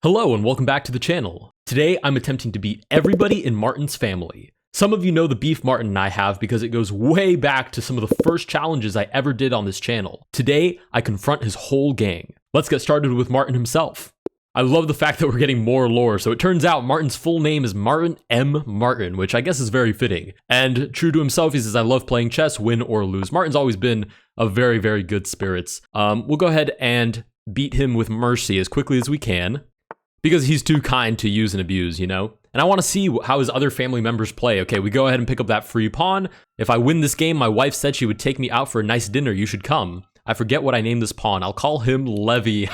Hello and welcome back to the channel. Today I'm attempting to beat everybody in Martin's family. Some of you know the beef Martin and I have because it goes way back to some of the first challenges I ever did on this channel. Today I confront his whole gang. Let's get started with Martin himself. I love the fact that we're getting more lore. So it turns out Martin's full name is Martin M. Martin, which I guess is very fitting. And true to himself, he says, I love playing chess, win or lose. Martin's always been a very, very good spirits. We'll go ahead and beat him with mercy as quickly as we can, because he's too kind to use and abuse, you know? And I want to see how his other family members play. Okay, we go ahead and pick up that free pawn. If I win this game, my wife said she would take me out for a nice dinner. You should come. I forget what I named this pawn. I'll call him Levy.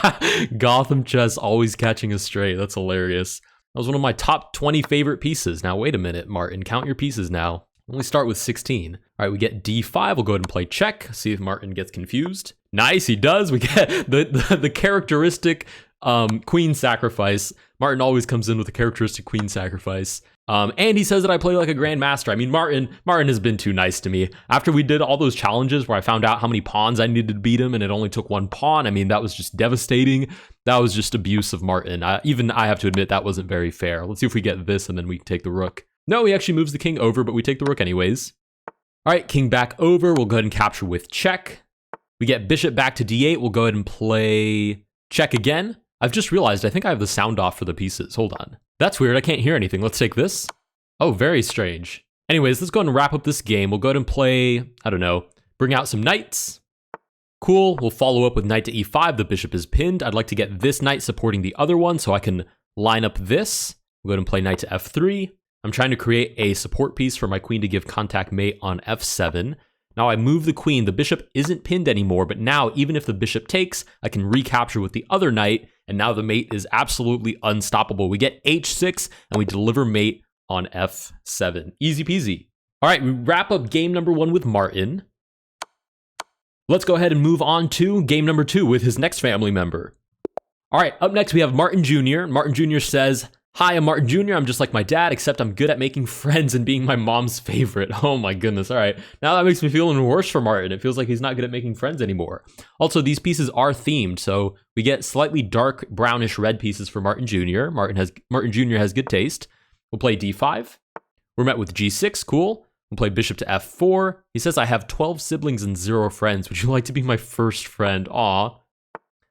Gotham chess always catching us straight. That's hilarious. That was one of my top 20 favorite pieces. Now, wait a minute, Martin. Count your pieces now. Only start with 16. All right, we get d5. We'll go ahead and play check. See if Martin gets confused. Nice, he does. We get the characteristic queen sacrifice. Martin always comes in with a characteristic queen sacrifice. And he says that I play like a grandmaster. I mean, Martin has been too nice to me. After we did all those challenges where I found out how many pawns I needed to beat him and it only took one pawn, I mean, that was just devastating. That was just abuse of Martin. Even I have to admit that wasn't very fair. Let's see if we get this and then we can take the rook. No, he actually moves the king over, but we take the rook anyways. All right, king back over. We'll go ahead and capture with check. We get bishop back to d8. We'll go ahead and play check again. I've just realized I think I have the sound off for the pieces. Hold on. That's weird. I can't hear anything. Let's take this. Oh, very strange. Anyways, let's go ahead and wrap up this game. We'll go ahead and play, I don't know, bring out some knights. Cool. We'll follow up with knight to e5. The bishop is pinned. I'd like to get this knight supporting the other one so I can line up this. We'll go ahead and play knight to f3. I'm trying to create a support piece for my queen to give contact mate on f7. Now I move the queen. The bishop isn't pinned anymore, but now even if the bishop takes, I can recapture with the other knight, and now the mate is absolutely unstoppable. We get h6, and we deliver mate on f7. Easy peasy. All right, we wrap up game number 1 with Martin. Let's go ahead and move on to game number 2 with his next family member. All right, up next we have Martin Jr. Martin Jr. says, hi, I'm Martin Jr. I'm just like my dad, except I'm good at making friends and being my mom's favorite. Oh my goodness. All right. Now that makes me feel even worse for Martin. It feels like he's not good at making friends anymore. Also, these pieces are themed, so we get slightly dark brownish red pieces for Martin Jr. Martin Jr. has good taste. We'll play d5. We're met with g6. Cool. We'll play bishop to f4. He says, I have 12 siblings and 0 friends. Would you like to be my first friend? Aw.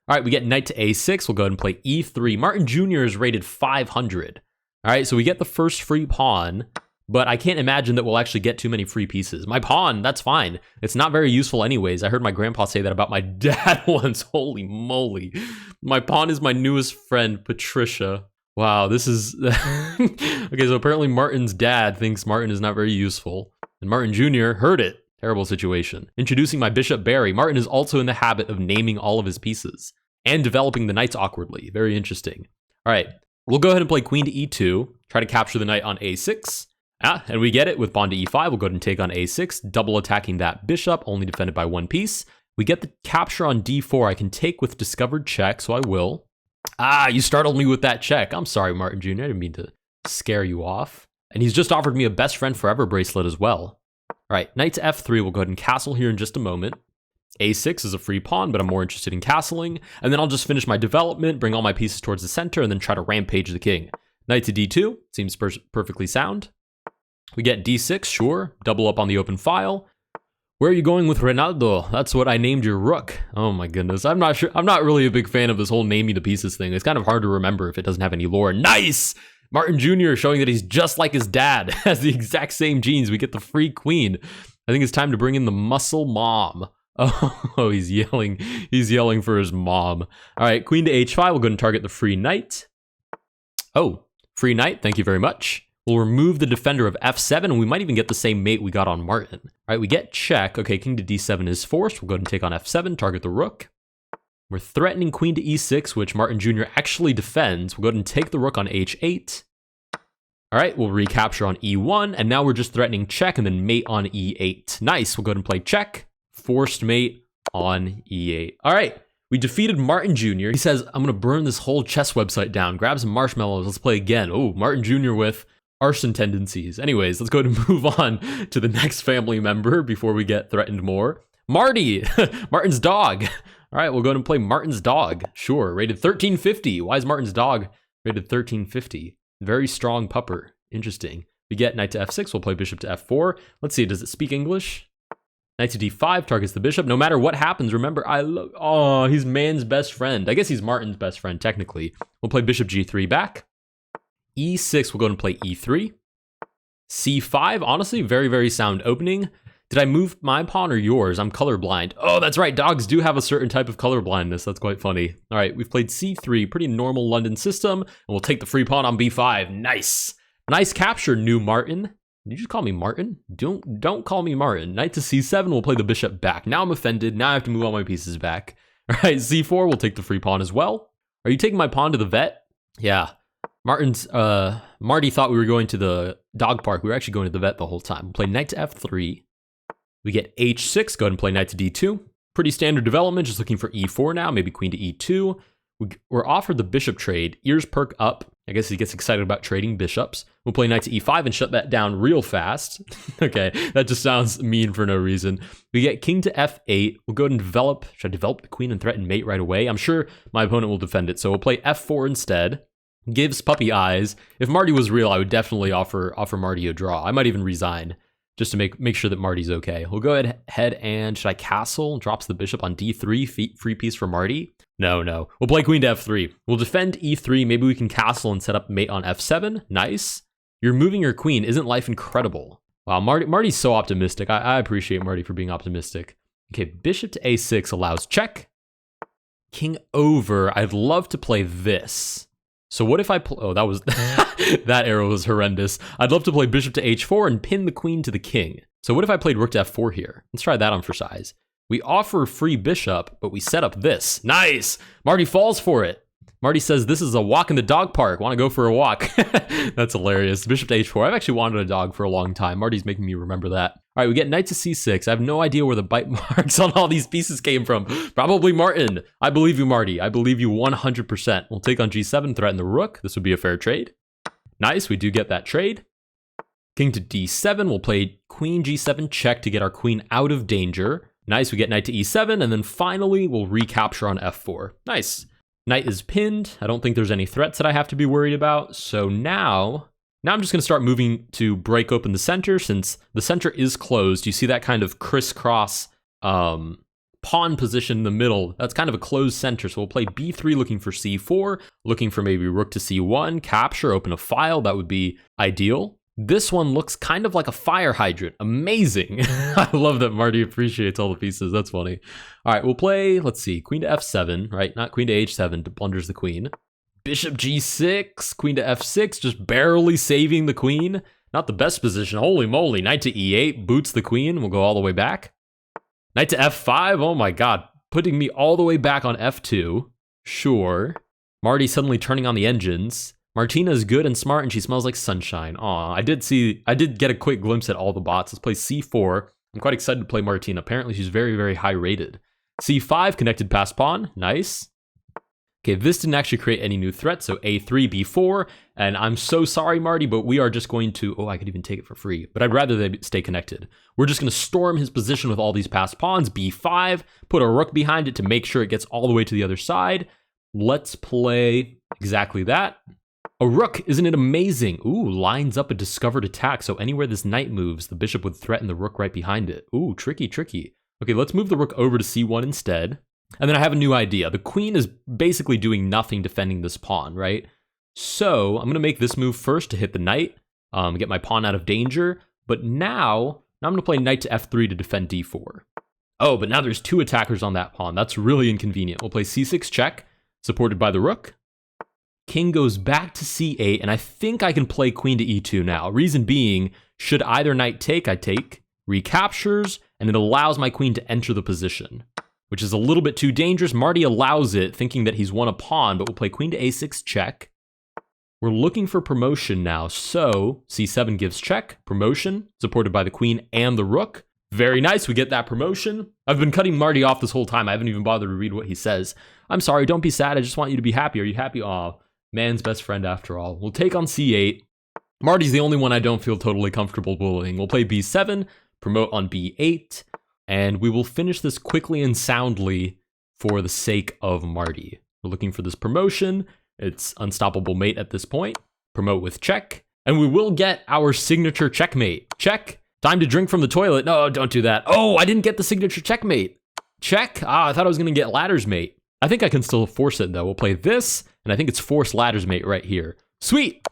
All right, we get knight to a6. We'll go ahead and play e3. Martin Jr. is rated 500. All right, so we get the first free pawn, but I can't imagine that we'll actually get too many free pieces. My pawn, that's fine. It's not very useful anyways. I heard my grandpa say that about my dad once. Holy moly. My pawn is my newest friend, Patricia. Wow, this is... Okay, so apparently Martin's dad thinks Martin is not very useful, and Martin Jr. heard it. Terrible situation. Introducing my bishop Barry. Martin is also in the habit of naming all of his pieces and developing the knights awkwardly. Very interesting. All right, we'll go ahead and play queen to e2. Try to capture the knight on a6. And we get it with pawn to e5. We'll go ahead and take on a6, double attacking that bishop, only defended by one piece. We get the capture on d4. I can take with discovered check, so I will. You startled me with that check. I'm sorry, Martin Jr. I didn't mean to scare you off. And he's just offered me a best friend forever bracelet as well. All right, knight to f3, we'll go ahead and castle here in just a moment. a6 is a free pawn, but I'm more interested in castling. And then I'll just finish my development, bring all my pieces towards the center, and then try to rampage the king. Knight to d2, seems perfectly sound. We get d6, sure, double up on the open file. Where are you going with Ronaldo? That's what I named your rook. Oh my goodness, I'm not sure. I'm not really a big fan of this whole naming the pieces thing. It's kind of hard to remember if it doesn't have any lore. Nice! Martin Jr. showing that he's just like his dad, has the exact same genes. We get the free queen. I think it's time to bring in the muscle mom. Oh, he's yelling. He's yelling for his mom. All right, queen to h5. We'll go and target the free knight. Oh, free knight. Thank you very much. We'll remove the defender of f7, and we might even get the same mate we got on Martin. All right, we get check. Okay, king to d7 is forced. We'll go ahead and take on f7, target the rook. We're threatening queen to e6, which Martin Jr. actually defends. We'll go ahead and take the rook on h8. All right, we'll recapture on e1, and now we're just threatening check and then mate on e8. Nice, we'll go ahead and play check, forced mate on e8. All right, we defeated Martin Jr. He says, I'm gonna burn this whole chess website down, grab some marshmallows, let's play again. Oh, Martin Jr. with arson tendencies. Anyways, let's go ahead and move on to the next family member before we get threatened more. Marty, Martin's dog. All right, we'll go ahead and play Martin's dog. Sure, rated 1350. Why is Martin's dog rated 1350. Very strong pupper. Interesting. We get knight to f6. We'll play bishop to f4. Let's see, does it speak English? Knight to d5 targets the bishop. No matter what happens, remember, oh, he's man's best friend. I guess he's Martin's best friend, technically. We'll play bishop g3 back. e6, we'll go and play e3. c5, honestly, very, very sound opening. Did I move my pawn or yours? I'm colorblind. Oh, that's right. Dogs do have a certain type of color blindness. That's quite funny. All right, we've played c3, pretty normal London system, and we'll take the free pawn on b5. Nice. Nice capture, new Martin. Did you just call me Martin? Don't call me Martin. Knight to c7, we'll play the bishop back. Now I'm offended. Now I have to move all my pieces back. All right, c4, we'll take the free pawn as well. Are you taking my pawn to the vet? Yeah. Marty thought we were going to the dog park. We were actually going to the vet the whole time. We'll play knight to f3. We get h6, go ahead and play knight to d2. Pretty standard development, just looking for e4 now, maybe queen to e2. We're offered the bishop trade. Ears perk up. I guess he gets excited about trading bishops. We'll play knight to e5 and shut that down real fast. Okay, that just sounds mean for no reason. We get king to f8. We'll go ahead and develop. Should I develop the queen and threaten mate right away? I'm sure my opponent will defend it, so we'll play f4 instead. Gives puppy eyes. If Marty was real, I would definitely offer Marty a draw. I might even resign, just to make sure that Marty's okay. We'll go ahead and, should I castle? Drops the bishop on d3, free piece for Marty. No. We'll play queen to f3. We'll defend e3. Maybe we can castle and set up mate on f7. Nice. You're moving your queen. Isn't life incredible? Wow, Marty's so optimistic. I appreciate Marty for being optimistic. Okay, bishop to a6 allows check. King over. I'd love to play this. So what if I oh, that was that arrow was horrendous. I'd love to play bishop to h4 and pin the queen to the king. So what if I played rook to f4 here? Let's try that on for size. We offer free bishop, but we set up this. Nice! Marty falls for it. Marty says this is a walk in the dog park. Want to go for a walk? That's hilarious. Bishop to h4. I've actually wanted a dog for a long time. Marty's making me remember that. All right, we get knight to c6. I have no idea where the bite marks on all these pieces came from. Probably Martin. I believe you, Marty. I believe you 100%. We'll take on g7, threaten the rook. This would be a fair trade. Nice, we do get that trade. King to d7. We'll play queen g7 check to get our queen out of danger. Nice, we get knight to e7, and then finally we'll recapture on f4. Nice. Knight is pinned. I don't think there's any threats that I have to be worried about. So now I'm just going to start moving to break open the center. Since the center is closed, you see that kind of crisscross pawn position in the middle. That's kind of a closed center. So we'll play b3 looking for c4, looking for maybe rook to c1, capture, open a file. That would be ideal. This one looks kind of like a fire hydrant. Amazing. I love that Marty appreciates all the pieces. That's funny. All right, we'll play, let's see, queen to f7, right? Not queen to h7, blunders the queen. Bishop g6, queen to f6, just barely saving the queen. Not the best position. Holy moly. Knight to e8, boots the queen. We'll go all the way back. Knight to f5. Oh my god. Putting me all the way back on f2. Sure. Marty suddenly turning on the engines. Martina is good and smart, and she smells like sunshine. Aw, I did get a quick glimpse at all the bots. Let's play c4. I'm quite excited to play Martina. Apparently, she's very, very high rated. c5, connected past pawn. Nice. Okay, this didn't actually create any new threats, so a3, b4. And I'm so sorry, Marty, but we are just going to... Oh, I could even take it for free, but I'd rather they stay connected. We're just going to storm his position with all these passed pawns. b5, put a rook behind it to make sure it gets all the way to the other side. Let's play exactly that. A rook, isn't it amazing? Ooh, lines up a discovered attack, so anywhere this knight moves, the bishop would threaten the rook right behind it. Ooh, tricky. Okay, let's move the rook over to c1 instead. And then I have a new idea. The queen is basically doing nothing defending this pawn, right? So I'm going to make this move first to hit the knight, get my pawn out of danger. But now I'm going to play knight to f3 to defend d4. Oh, but now there's two attackers on that pawn. That's really inconvenient. We'll play c6 check, supported by the rook. King goes back to c8, and I think I can play queen to e2 now. Reason being, should either knight take, I take, recaptures, and it allows my queen to enter the position, which is a little bit too dangerous. Marty allows it, thinking that he's won a pawn, but we'll play queen to a6 check. We're looking for promotion now, so c7 gives check, promotion, supported by the queen and the rook. Very nice, we get that promotion. I've been cutting Marty off this whole time. I haven't even bothered to read what he says. I'm sorry, don't be sad, I just want you to be happy. Are you happy? Aw. Man's best friend after all. We'll take on c8. Marty's the only one I don't feel totally comfortable bullying. We'll play b7, promote on b8, and we will finish this quickly and soundly for the sake of Marty. We're looking for this promotion. It's unstoppable mate at this point. Promote with check. And we will get our signature checkmate. Check. Time to drink from the toilet. No, don't do that. Oh, I didn't get the signature checkmate. Check. Ah, I thought I was going to get ladder's mate. I think I can still force it, though. We'll play this, and I think it's force ladder's mate right here. Sweet.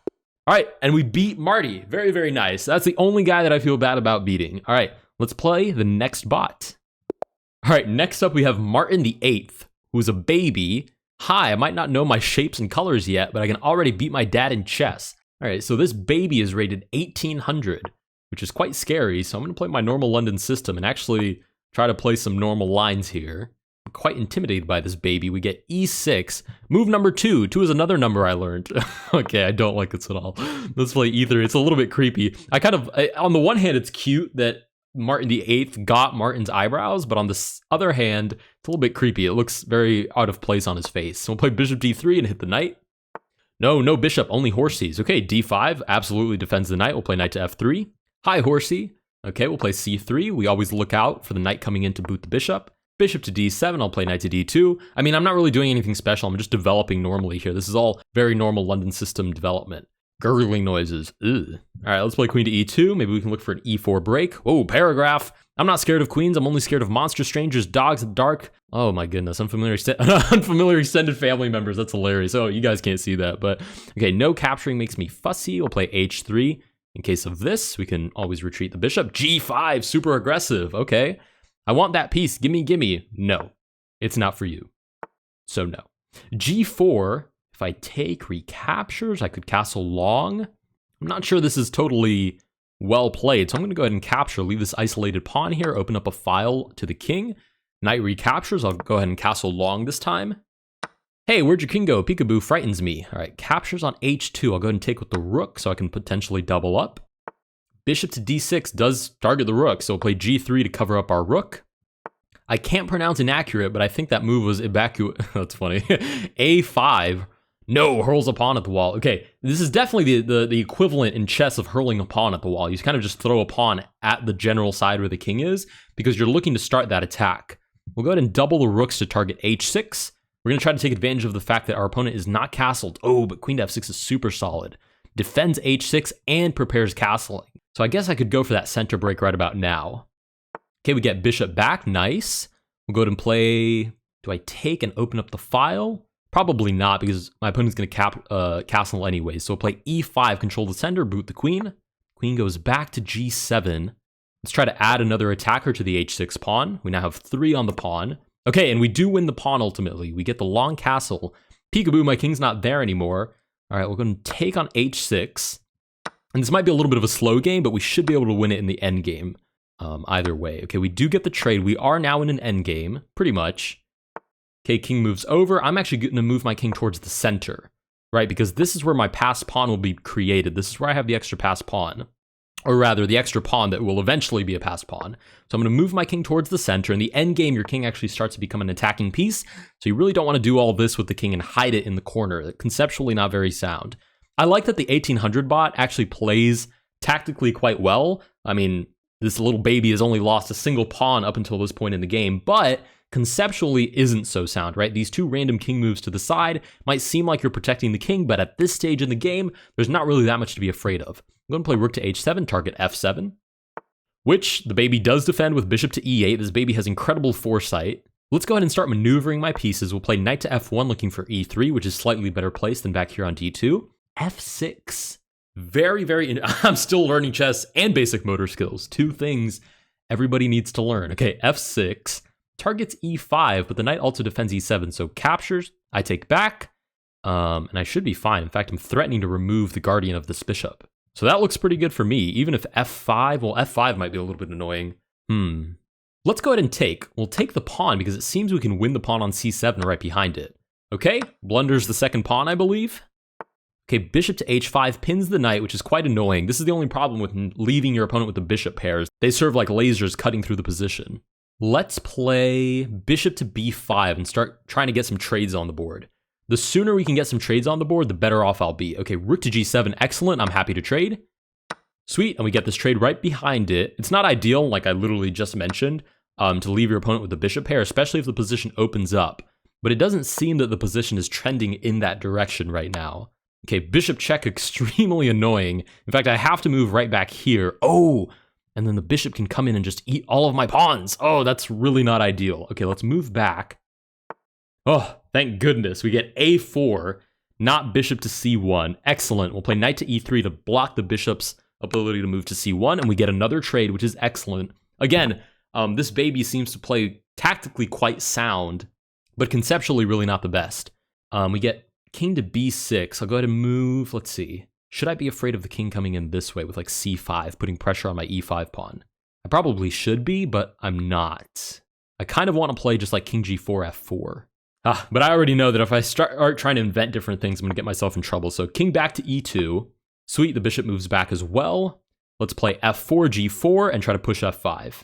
All right, and we beat Marty. Very, very nice. That's the only guy that I feel bad about beating. All right, let's play the next bot. All right, next up we have Martin the 8th, who's a baby. Hi, I might not know my shapes and colors yet, but I can already beat my dad in chess. All right, so this baby is rated 1800, which is quite scary. So I'm going to play my normal London system and actually try to play some normal lines here. I'm quite intimidated by this baby. We get E6. Move number 2. 2 is another number I learned. Okay, I don't like this at all. Let's play E3. It's a little bit creepy. On the one hand, it's cute that Martin the 8th got Martin's eyebrows, but on the other hand, it's a little bit creepy. It looks very out of place on his face. So we'll play bishop D3 and hit the knight. No bishop, only horsies. Okay, D5 absolutely defends the knight. We'll play knight to F3. Hi, horsey. Okay, we'll play C3. We always look out for the knight coming in to boot the bishop. Bishop to D7, I'll play knight to D2. I mean, I'm not really doing anything special. I'm just developing normally here. This is all very normal London system development. Gurgling noises. Ugh. All right, let's play queen to E2. Maybe we can look for an E4 break. Oh, paragraph. I'm not scared of queens. I'm only scared of monsters, strangers, dogs in the dark. Oh my goodness, unfamiliar extended family members. That's hilarious. Oh, you guys can't see that, but okay, no capturing makes me fussy. We'll play H3. In case of this, we can always retreat the bishop. G5, super aggressive. Okay, I want that piece. Gimme. No, it's not for you. So no. G4, if I take recaptures, I could castle long. I'm not sure this is totally well played, so I'm going to go ahead and capture, leave this isolated pawn here, open up a file to the king. Knight recaptures, I'll go ahead and castle long this time. Hey, where'd your king go? Peekaboo frightens me. All right, captures on H2. I'll go ahead and take with the rook so I can potentially double up. Bishop to D6 does target the rook, so we'll play G3 to cover up our rook. I can't pronounce inaccurate, but I think that move was That's funny. A5. No, hurls a pawn at the wall. Okay, this is definitely the equivalent in chess of hurling a pawn at the wall. You kind of just throw a pawn at the general side where the king is because you're looking to start that attack. We'll go ahead and double the rooks to target H6. We're going to try to take advantage of the fact that our opponent is not castled. Oh, but queen to F6 is super solid. Defends H6 and prepares castling. So I guess I could go for that center break right about now. Okay, we get bishop back. Nice. We'll go ahead and play... Do I take and open up the file? Probably not, because my opponent's going to castle anyway. So we'll play E5, control the center, boot the queen. Queen goes back to G7. Let's try to add another attacker to the H6 pawn. We now have 3 on the pawn. Okay, and we do win the pawn ultimately. We get the long castle. Peekaboo, my king's not there anymore. All right, we're going to take on H6. And this might be a little bit of a slow game, but we should be able to win it in the end game. Either way. Okay, we do get the trade. We are now in an end game, pretty much. Okay, king moves over. I'm actually going to move my king towards the center, right? Because this is where my passed pawn will be created. This is where I have the extra passed pawn. Or rather, the extra pawn that will eventually be a passed pawn. So I'm going to move my king towards the center. In the end game, your king actually starts to become an attacking piece. So you really don't want to do all this with the king and hide it in the corner. Conceptually not very sound. I like that the 1800 bot actually plays tactically quite well. I mean, this little baby has only lost a single pawn up until this point in the game, but conceptually isn't so sound, right? These 2 random king moves to the side might seem like you're protecting the king, but at this stage in the game, there's not really that much to be afraid of. I'm going to play rook to H7, target F7, which the baby does defend with bishop to E8. This baby has incredible foresight. Let's go ahead and start maneuvering my pieces. We'll play knight to F1, looking for E3, which is slightly better placed than back here on D2. F6. I'm still learning chess and basic motor skills. 2 things everybody needs to learn. Okay, F6. Targets E5, but the knight also defends E7, so captures, I take back, and I should be fine. In fact, I'm threatening to remove the guardian of this bishop. So that looks pretty good for me, even if F5, well, F5 might be a little bit annoying. Let's go ahead and take. We'll take the pawn because it seems we can win the pawn on C7 right behind it. Okay, blunders the second pawn, I believe. Okay, bishop to H5 pins the knight, which is quite annoying. This is the only problem with leaving your opponent with the bishop pairs. They serve like lasers cutting through the position. Let's play bishop to B5 and start trying to get some trades on the board. The sooner we can get some trades on the board, the better off I'll be. Okay, rook to G7, excellent. I'm happy to trade. Sweet, and we get this trade right behind it. It's not ideal, like I literally just mentioned, to leave your opponent with the bishop pair, especially if the position opens up. but it doesn't seem that the position is trending in that direction right now. Okay, bishop check, extremely annoying. In fact, I have to move right back here. Oh, and then the bishop can come in and just eat all of my pawns. Oh, that's really not ideal. Okay, let's move back. Oh, thank goodness. We get a4, not bishop to c1. Excellent. We'll play knight to e3 to block the bishop's ability to move to c1, and we get another trade, which is excellent. Again, this baby seems to play tactically quite sound, but conceptually really not the best. We get king to b6. I'll go ahead and move. Let's see. Should I be afraid of the king coming in this way with like c5, putting pressure on my e5 pawn? I probably should be, but I'm not. I kind of want to play just like king g4, f4. But I already know that if I start trying to invent different things, I'm going to get myself in trouble. So king back to e2. Sweet, the bishop moves back as well. Let's play f4, g4, and try to push f5.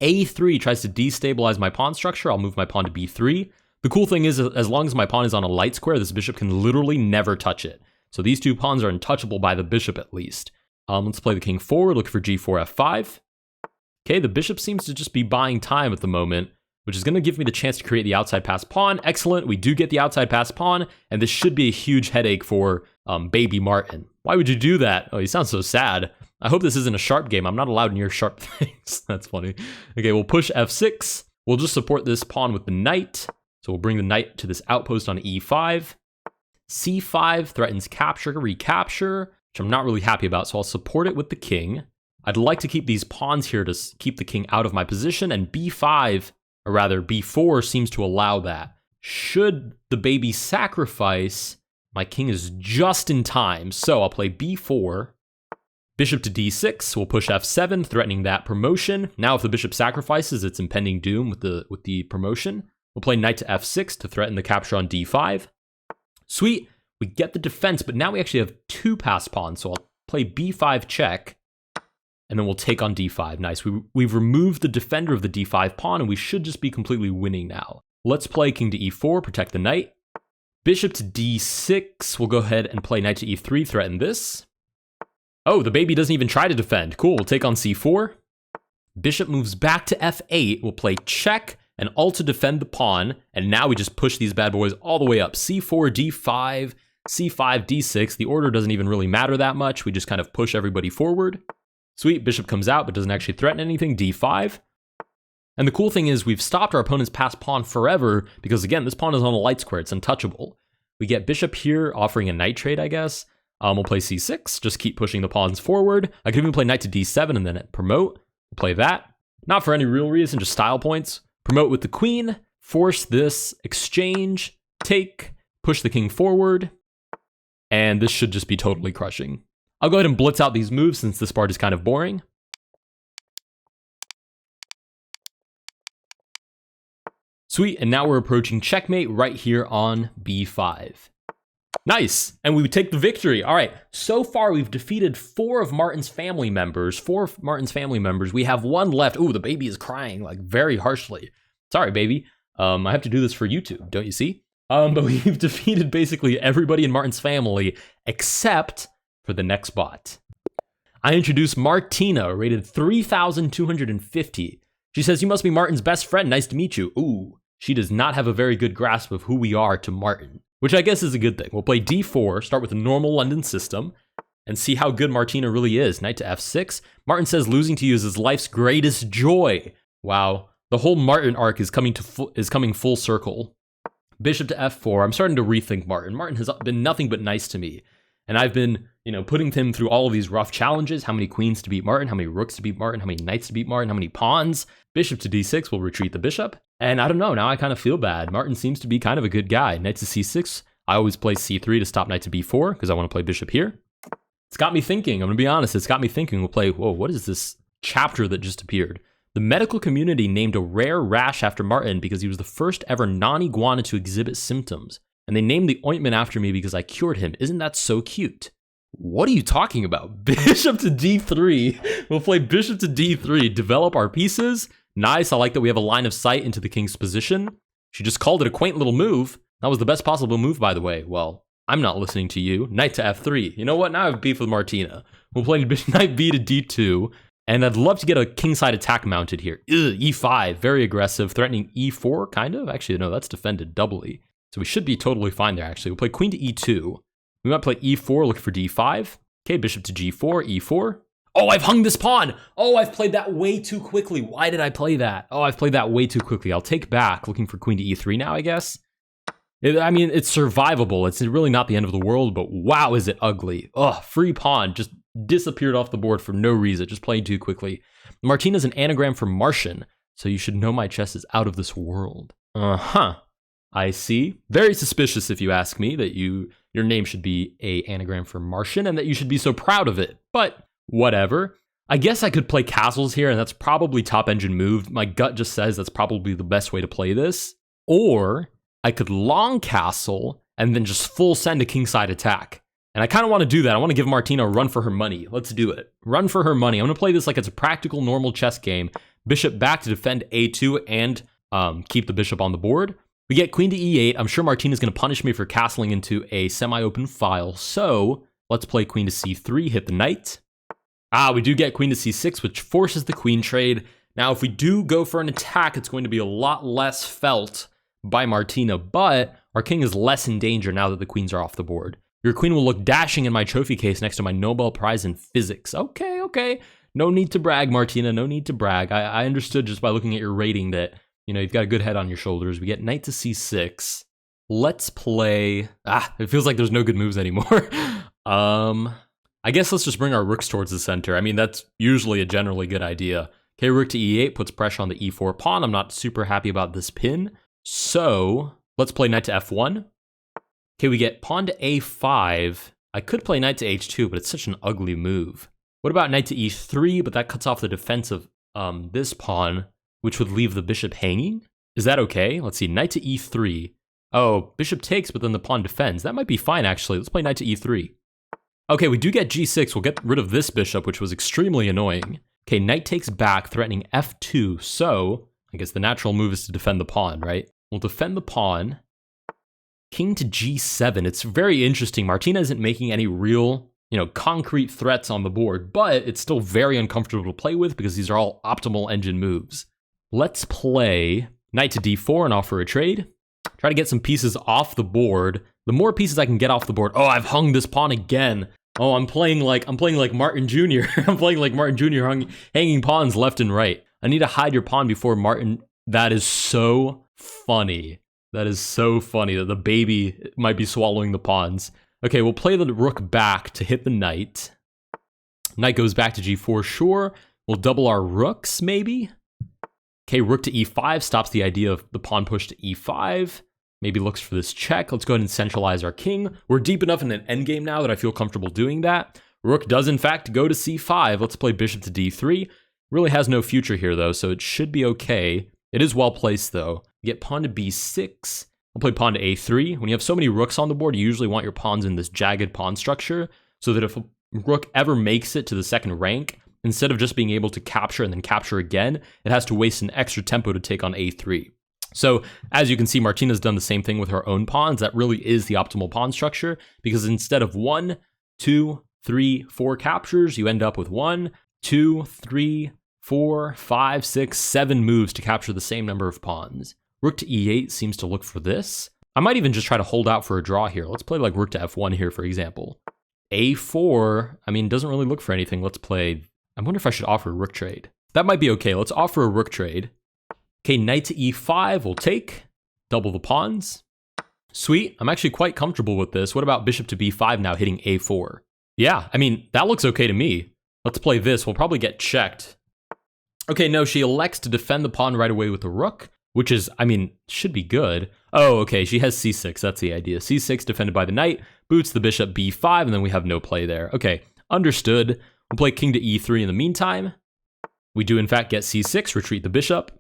a3 tries to destabilize my pawn structure. I'll move my pawn to b3. The cool thing is, as long as my pawn is on a light square, this bishop can literally never touch it. So these two pawns are untouchable by the bishop at least. Let's play the king forward, looking for g4, f5. Okay, the bishop seems to just be buying time at the moment, which is going to give me the chance to create the outside pass pawn. Excellent, we do get the outside pass pawn, and this should be a huge headache for baby Martin. Why would you do that? Oh, he sounds so sad. I hope this isn't a sharp game. I'm not allowed near sharp things. That's funny. Okay, we'll push f6. We'll just support this pawn with the knight. So we'll bring the knight to this outpost on e5. c5 threatens capture, recapture, which I'm not really happy about, so I'll support it with the king. I'd like to keep these pawns here to keep the king out of my position, and b5, or rather b4, seems to allow that. Should the baby sacrifice, my king is just in time, so I'll play b4. Bishop to d6, we'll push f7, threatening that promotion. Now if the bishop sacrifices, it's impending doom with the promotion. We'll play knight to f6 to threaten the capture on d5. Sweet, we get the defense, but now we actually have two pass pawns, so I'll play b5 check, and then we'll take on d5. Nice, we've removed the defender of the d5 pawn, and we should just be completely winning now. Let's play king to e4, protect the knight. Bishop to d6, we'll go ahead and play knight to e3, threaten this. Oh, the baby doesn't even try to defend. Cool, we'll take on c4. Bishop moves back to f8, we'll play check, and all to defend the pawn, and now we just push these bad boys all the way up. c4, d5, c5, d6. The order doesn't even really matter that much. We just kind of push everybody forward. Sweet, bishop comes out, but doesn't actually threaten anything, d5. And the cool thing is we've stopped our opponent's passed pawn forever, because again, this pawn is on a light square, it's untouchable. We get bishop here, offering a knight trade, I guess. We'll play c6, just keep pushing the pawns forward. I could even play knight to d7 and then promote. We'll play that. Not for any real reason, just style points. Promote with the queen, force this, exchange, take, push the king forward, and this should just be totally crushing. I'll go ahead and blitz out these moves since this part is kind of boring. Sweet, and now we're approaching checkmate right here on b5. Nice, and we take the victory. All right, so far we've defeated four of Martin's family members. We have one left. Ooh, the baby is crying like very harshly. Sorry, baby. I have to do this for YouTube, don't you see? But we've defeated basically everybody in Martin's family except for the next bot. I introduced Martina, rated 3,250. She says, "You must be Martin's best friend. Nice to meet you." Ooh, she does not have a very good grasp of who we are to Martin, which I guess is a good thing. We'll play d4, start with a normal London system, and see how good Martina really is. Knight to f6. Martin says losing to you is his life's greatest joy. Wow, the whole Martin arc is coming full circle. Bishop to f4. I'm starting to rethink Martin. Martin has been nothing but nice to me, and I've been, putting him through all of these rough challenges. How many queens to beat Martin? How many rooks to beat Martin? How many knights to beat Martin? How many pawns? Bishop to d6 will retreat the bishop. And I don't know, now I kind of feel bad. Martin seems to be kind of a good guy. Knight to c6. I always play c3 to stop knight to b4 because I want to play bishop here. It's got me thinking. I'm going to be honest. It's got me thinking. We'll play, whoa, what is this chapter that just appeared? The medical community named a rare rash after Martin because he was the first ever non-iguana to exhibit symptoms. And they named the ointment after me because I cured him. Isn't that so cute? What are you talking about? Bishop to d3. We'll play bishop to d3. Develop our pieces. Nice. I like that we have a line of sight into the king's position. She just called it a quaint little move. That was the best possible move, by the way. Well, I'm not listening to you. Knight to f3. You know what? Now I have beef with Martina. We'll play knight b to d2. And I'd love to get a kingside attack mounted here. Ugh, e5, very aggressive, threatening e4, kind of. Actually, no, that's defended doubly. So we should be totally fine there, actually. We'll play queen to e2. We might play e4, looking for d5. Okay, bishop to g4, e4. Oh, I've hung this pawn. Oh, I've played that way too quickly. Why did I play that? Oh, I've played that way too quickly. I'll take back, looking for queen to e3 now, I guess. I mean, it's survivable. It's really not the end of the world, but wow, is it ugly. Ugh, free pawn just disappeared off the board for no reason, just playing too quickly. Martina's an anagram for Martian, so you should know my chess is out of this world. Uh-huh. I see. Very suspicious, if you ask me, that your name should be a anagram for Martian and that you should be so proud of it. But whatever. I guess I could play castles here, and that's probably top engine move. My gut just says that's probably the best way to play this. Or I could long castle and then just full send a kingside attack. And I kind of want to do that. I want to give Martina a run for her money. Let's do it. Run for her money. I'm going to play this like it's a practical, normal chess game. Bishop back to defend a2 and keep the bishop on the board. We get queen to e8. I'm sure Martina's going to punish me for castling into a semi-open file. So let's play queen to c3, hit the knight. We do get queen to c6, which forces the queen trade. Now, if we do go for an attack, it's going to be a lot less felt by Martina, but our king is less in danger now that the queens are off the board. Your queen will look dashing in my trophy case next to my Nobel Prize in physics. Okay. No need to brag, Martina. No need to brag. I understood just by looking at your rating that, you've got a good head on your shoulders. We get knight to c6. Let's play... it feels like there's no good moves anymore. I guess let's just bring our rooks towards the center. I mean, that's usually a generally good idea. Okay, rook to e8 puts pressure on the e4 pawn. I'm not super happy about this pin. So let's play knight to f1. Okay, we get pawn to a5. I could play knight to h2, but it's such an ugly move. What about knight to e3? But that cuts off the defense of this pawn, which would leave the bishop hanging. Is that okay? Let's see, knight to e3. Oh, bishop takes, but then the pawn defends. That might be fine, actually. Let's play knight to e3. Okay, we do get g6. We'll get rid of this bishop, which was extremely annoying. Okay, knight takes back, threatening f2. So I guess the natural move is to defend the pawn, right? We'll defend the pawn. King to g7. It's very interesting. Martina isn't making any real, concrete threats on the board, but it's still very uncomfortable to play with because these are all optimal engine moves. Let's play knight to d4 and offer a trade. Try to get some pieces off the board. The more pieces I can get off the board. Oh, I've hung this pawn again. Oh, I'm playing like Martin Jr. I'm playing like Martin Jr. hanging pawns left and right. I need to hide your pawn before Martin. That is so funny. That is so funny that the baby might be swallowing the pawns. Okay, we'll play the rook back to hit the knight. Knight goes back to g4, sure. We'll double our rooks, maybe. Okay, rook to e5 stops the idea of the pawn push to e5. Maybe looks for this check. Let's go ahead and centralize our king. We're deep enough in an endgame now that I feel comfortable doing that. Rook does, in fact, go to c5. Let's play bishop to d3. Really has no future here, though, so it should be okay. It is well placed, though. You get pawn to b6. I'll play pawn to a3. When you have so many rooks on the board, you usually want your pawns in this jagged pawn structure, so that if a rook ever makes it to the second rank, instead of just being able to capture and then capture again, it has to waste an extra tempo to take on a3. So, as you can see, Martina's done the same thing with her own pawns. That really is the optimal pawn structure, because instead of 1, 2, 3, 4 captures, you end up with 1, 2, 3, 4, 5, 6, 7 moves to capture the same number of pawns. Rook to e8 seems to look for this. I might even just try to hold out for a draw here. Let's play like rook to f1 here, for example. a4, doesn't really look for anything. Let's play... I wonder if I should offer a rook trade. That might be okay. Let's offer a rook trade. Okay, knight to e5, we'll take. Double the pawns. Sweet, I'm actually quite comfortable with this. What about bishop to b5 now, hitting a4? Yeah, that looks okay to me. Let's play this, we'll probably get checked. Okay, no, she elects to defend the pawn right away with the rook, which is, should be good. Oh, okay, she has c6, that's the idea. c6 defended by the knight, boots the bishop b5, and then we have no play there. Okay, understood. We'll play king to e3 in the meantime. We do, in fact, get c6, retreat the bishop.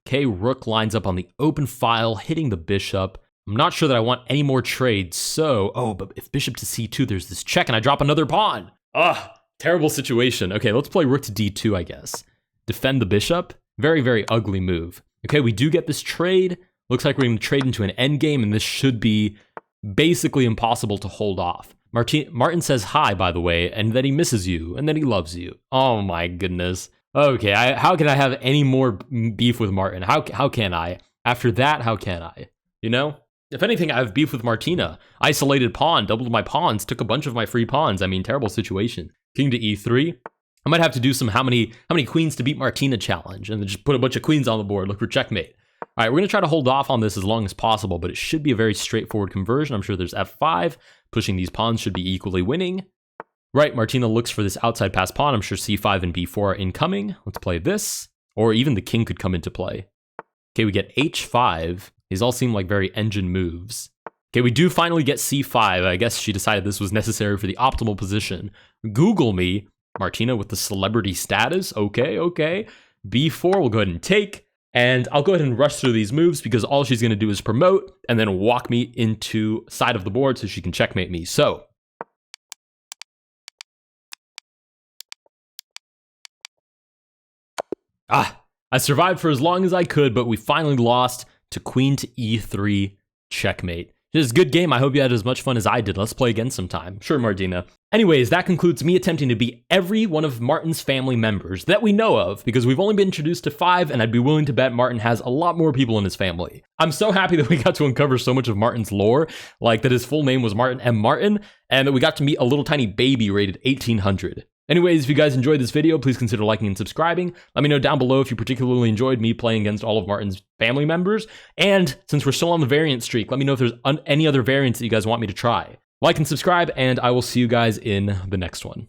Okay, rook lines up on the open file, hitting the bishop. I'm not sure that I want any more trades, so... Oh, but if bishop to c2, there's this check, and I drop another pawn. Ugh, terrible situation. Okay, let's play rook to d2, I guess. Defend the bishop. Very, very ugly move. Okay, we do get this trade. Looks like we're going to trade into an endgame, and this should be basically impossible to hold off. Martin says hi, by the way, and that he misses you, and that he loves you. Oh my goodness. Okay, how can I have any more beef with Martin? How can I? After that, how can I? You know? If anything, I have beef with Martina. Isolated pawn, doubled my pawns, took a bunch of my free pawns. I mean, terrible situation. King to e3. I might have to do some how many queens to beat Martina challenge, and then just put a bunch of queens on the board, look for checkmate. All right, we're going to try to hold off on this as long as possible, but it should be a very straightforward conversion. I'm sure there's f5. Pushing these pawns should be equally winning. Right, Martina looks for this outside pass pawn. I'm sure c5 and b4 are incoming. Let's play this. Or even the king could come into play. Okay, we get h5. These all seem like very engine moves. Okay, we do finally get c5. I guess she decided this was necessary for the optimal position. Google me. Martina with the celebrity status. Okay. b4, we'll go ahead and take. And I'll go ahead and rush through these moves because all she's going to do is promote and then walk me into side of the board so she can checkmate me. So I survived for as long as I could, but we finally lost to queen to e3 checkmate. This is a good game. I hope you had as much fun as I did. Let's play again sometime. Sure, Martina. Anyways, that concludes me attempting to beat every one of Martin's family members that we know of, because we've only been introduced to 5, and I'd be willing to bet Martin has a lot more people in his family. I'm so happy that we got to uncover so much of Martin's lore, like that his full name was Martin M. Martin, and that we got to meet a little tiny baby rated 1800. Anyways, if you guys enjoyed this video, please consider liking and subscribing. Let me know down below if you particularly enjoyed me playing against all of Martin's family members. And since we're still on the variant streak, let me know if there's any other variants that you guys want me to try. Like and subscribe, and I will see you guys in the next one.